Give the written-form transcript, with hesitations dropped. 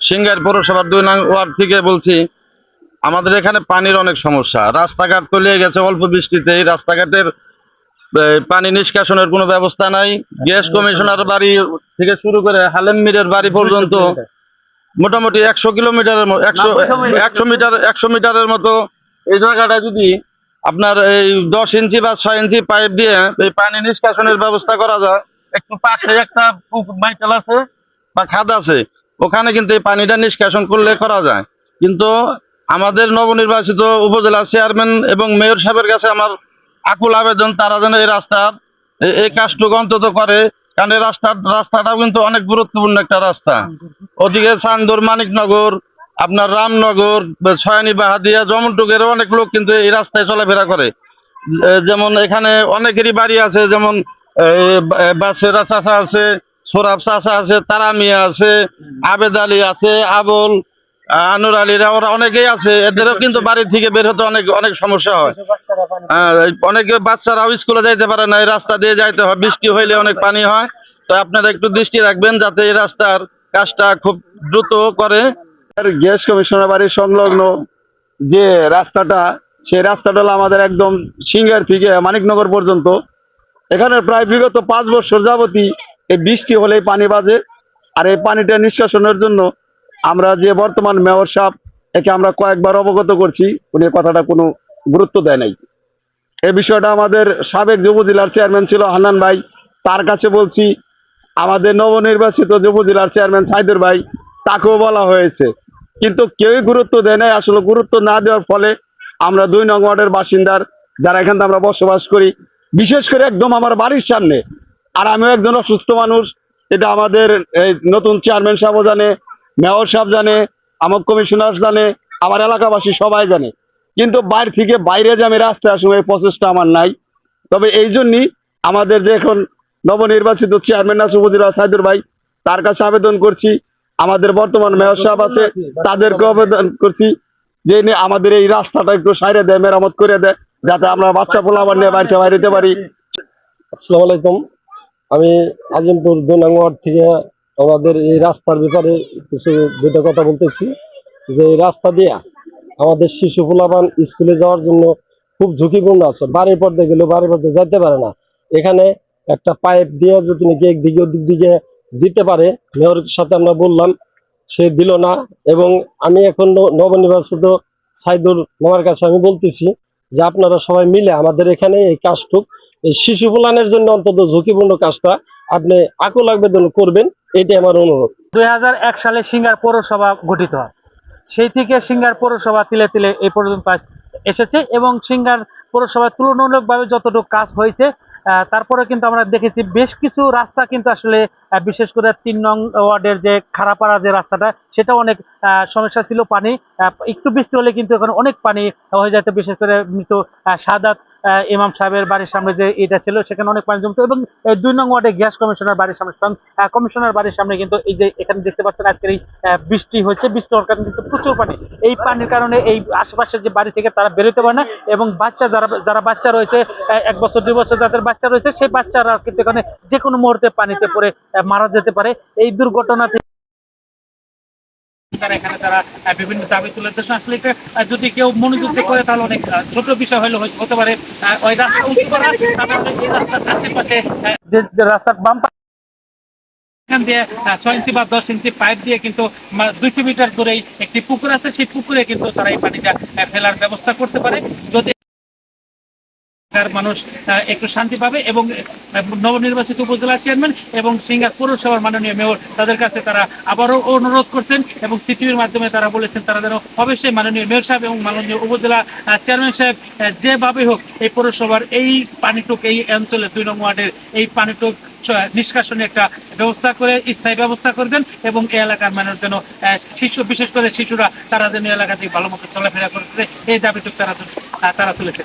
সিংগাইর পৌরসভার 2 নং ওয়ার্ড থেকে বলছি। আমাদের এখানে পানির অনেক সমস্যা, রাস্তাঘাট তলিয়ে গেছে অল্প বৃষ্টিতেই। রাস্তাঘাটের পানি নিষ্কাশনের কোনো ব্যবস্থা নাই। গ্যাস কমিশনার বাড়ি থেকে শুরু করে হালেম মিরের বাড়ি পর্যন্ত মোটামুটি 100 কিলোমিটারের 100 মিটারের মতো এই জায়গাটা যদি আপনার এই 10 ইঞ্চি বা 6 ইঞ্চি পাইপ দিয়ে এই পানি নিষ্কাশনের ব্যবস্থা করা যায়। একটু পাশে একটা মাইকেল আছে বা খাদ আছে, ওখানে কিন্তু এই পানিটা নিষ্কাশন করলে করা যায়। কিন্তু আমাদের নবনির্বাচিত উপজেলা চেয়ারম্যান এবং মেয়র সাহেবের কাছে আমার আকুল আবেদন, তারা যেন এই রাস্তার এই কাজটুকু অন্তত করে। কারণ এই রাস্তাটাও কিন্তু অনেক গুরুত্বপূর্ণ একটা রাস্তা। ওদিকে চান্দুর, মানিকনগর, আপনার রামনগর, ছয়ানি, বাহাদিয়া, জমনটুকের অনেক লোক কিন্তু এই রাস্তায় চলাফেরা করে। যেমন এখানে অনেকেরই বাড়ি আছে, যেমন বাসেরা চাচা আছে, সোরাব চাচা আছে, তারা মিয়া আছে, আবেদ আলী আছে, আবুল, আনুর আলীরা, ওরা অনেকেই আছে। এদেরও কিন্তু বাড়ি থেকে বের হতে অনেক অনেক সমস্যা হয়। অনেকে বাচ্চারাও স্কুলে যাইতে পারে না, এই রাস্তা দিয়ে যাইতে হয়। বৃষ্টি হইলে অনেক পানি হয়। তো আপনারা একটু দৃষ্টি রাখবেন যাতে এই রাস্তার কাজটা খুব দ্রুত করে। গ্যাস কমিশনার বাড়ির সংলগ্ন যে রাস্তাটা, সেই রাস্তাটা হলো আমাদের একদম সিংগার থেকে মানিকনগর পর্যন্ত। এখানে প্রায় বিগত 5 বছর যাবতই এই বৃষ্টি হলেই পানি বাজে। আর এই পানিটা নিষ্কাশনের জন্য আমরা যে বর্তমান মেয়র সাহেব, একে আমরা কয়েকবার অবগত করছি, উনি কথাটা কোনো গুরুত্ব দেয় নাই। এই বিষয়টা আমাদের সাবেক উপজেলার চেয়ারম্যান ছিল হান্নান ভাই, তার কাছে বলছি। আমাদের নবনির্বাচিত উপজেলার চেয়ারম্যান সাইদুর ভাই, তাকেও বলা হয়েছে, কিন্তু কেউই গুরুত্ব দেয় নাই। আসলে গুরুত্ব না দেওয়ার ফলে আমরা 2 নং ওয়ার্ডের বাসিন্দার যারা এখানে আমরা বসবাস করি, বিশেষ করে একদম আমার বাড়ির সামনে, আর আমিও একজন অসুস্থ মানুষ, এটা আমাদের এই নতুন চেয়ারম্যান সাহেবও জানে, মেয়র সাহেব জানে, আমার কমিশনার জানে, আমার এলাকাবাসী সবাই জানে। কিন্তু বাইরে থেকে বাইরে যে আমি রাস্তায় আসলে এই প্রসেসটা আমার নাই। তবে এই জন্যই আমাদের যে এখন নবনির্বাচিত চেয়ারম্যান আছে উপজেলা সাইদুর ভাই, তার কাছে আবেদন করছি। আমাদের বর্তমান মেয়র সাহেব আছে, তাদেরকে আবেদন করছি যে আমাদের এই রাস্তাটা একটু সাইরে দেয়, মেরামত করে দেয়, যাতে আমরা বাচ্চা পোলাবার নিয়ে বাড়িতে বাইরে পারি। আসসালামু আলাইকুম। আমি আজিমপুর 2 নং ওয়ার্ড থেকে আমাদের এই রাস্তার ব্যাপারে কিছু দুটো কথা বলতেছি। যে এই রাস্তা দিয়ে আমাদের শিশু পোলাপান স্কুলে যাওয়ার জন্য খুব ঝুঁকিপূর্ণ আছে। বাড়ির পর্দে গেলেও বাড়ির পর্দে যেতে পারে না। এখানে একটা পাইপ দিয়ে যদি নাকি একদিকে ওদিক দিকে দিতে পারে, মেয়রের সাথে আমরা বললাম, সে দিল না। এবং আমি এখন নবনির্বাচিত সাইদুর মামার কাছে আমি বলতেছি যে আপনারা সবাই মিলে আমাদের এখানে এই কাজটুক, এই শিশু কল্যাণের জন্য অন্তত ঝুঁকিপূর্ণ কাজটা আপনি আকুল আবেদন করবেন, এটাই আমার অনুরোধ। 2001 সালে সিঙ্গার পৌরসভা গঠিত হয়। সেই থেকে সিঙ্গার পৌরসভা তিলে তিলে এই পর্যন্ত এসেছে এবং সিঙ্গার পৌরসভায় তুলনামূলকভাবে যতটুকু কাজ হয়েছে, তারপরে কিন্তু আমরা দেখেছি বেশ কিছু রাস্তা কিন্তু আসলে বিশেষ করে 3 নং ওয়ার্ডের যে খারাপাড়া যে রাস্তাটা, সেটা অনেক সমস্যা ছিল। পানি একটু বৃষ্টি হলে কিন্তু এখন অনেক পানি হয়ে যেত। বিশেষ করে মৃত সাদাত ইমাম সাহেবের বাড়ির সামনে যে এটা ছিল, সেখানে অনেক পানি জমতো। এবং এই 2 নং ওয়ার্ডে গ্যাস কমিশনার বাড়ির সামনে কমিশনার বাড়ির সামনে কিন্তু এই যে এখানে দেখতে পাচ্ছেন আজকের এই বৃষ্টি হচ্ছে, বৃষ্টি হওয়ার কারণে কিন্তু প্রচুর পানি। এই পানির কারণে এই আশেপাশের যে বাড়ি থেকে তারা বেরোতে পারে না। এবং বাচ্চা যারা বাচ্চা রয়েছে, 1 বছর 2 বছর যাদের বাচ্চা রয়েছে, সেই বাচ্চারা কিন্তু এখানে যে কোনো মুহূর্তে পানিতে পড়ে মারা যেতে পারে। এই দুর্ঘটনা থেকে এখানে তারা বিভিন্ন দাবি তুলে ধরছেন। আসলে যদি কেউ মনোযোগ করে তাহলে অনেক ছোট বিষয় হলে হতে পারে। ওই রাস্তা উঁচু করা, এই রাস্তার আশেপাশে যে রাস্তার বাম এখান দিয়ে 6 ইঞ্চি বা 10 ইঞ্চি পাইপ দিয়ে কিন্তু 200 মিটার দূরেই একটি পুকুর আছে। সেই পুকুরে কিন্তু তারা এই পানিটা ফেলার ব্যবস্থা করতে পারে, যদি মানুষ একটু শান্তি পাবে। এবং নবনির্বাচিত উপজেলা চেয়ারম্যান এবং সিঙ্গার পৌরসভার মাননীয় মেয়র, তাদের কাছে তারা আবারও অনুরোধ করছেন এবং সিটিভির মাধ্যমে তারা বলেছেন তারা যেন অবশ্যই মাননীয় মেয়র সাহেব এবং মাননীয় উপজেলা চেয়ারম্যান সাহেব যেভাবে হোক এই পৌরসভার এই পানিটুক, এই অঞ্চলের 2 নং ওয়ার্ডের এই পানিটুক নিষ্কাশনের একটা ব্যবস্থা করে স্থায়ী ব্যবস্থা করবেন। এবং এই এলাকার মানুষ যেন বিশেষ করে শিশুরা, তারা যেন এলাকা থেকে ভালো মতো চলাফেরা করতে, এই দাবিটুক তারা তুলেছেন।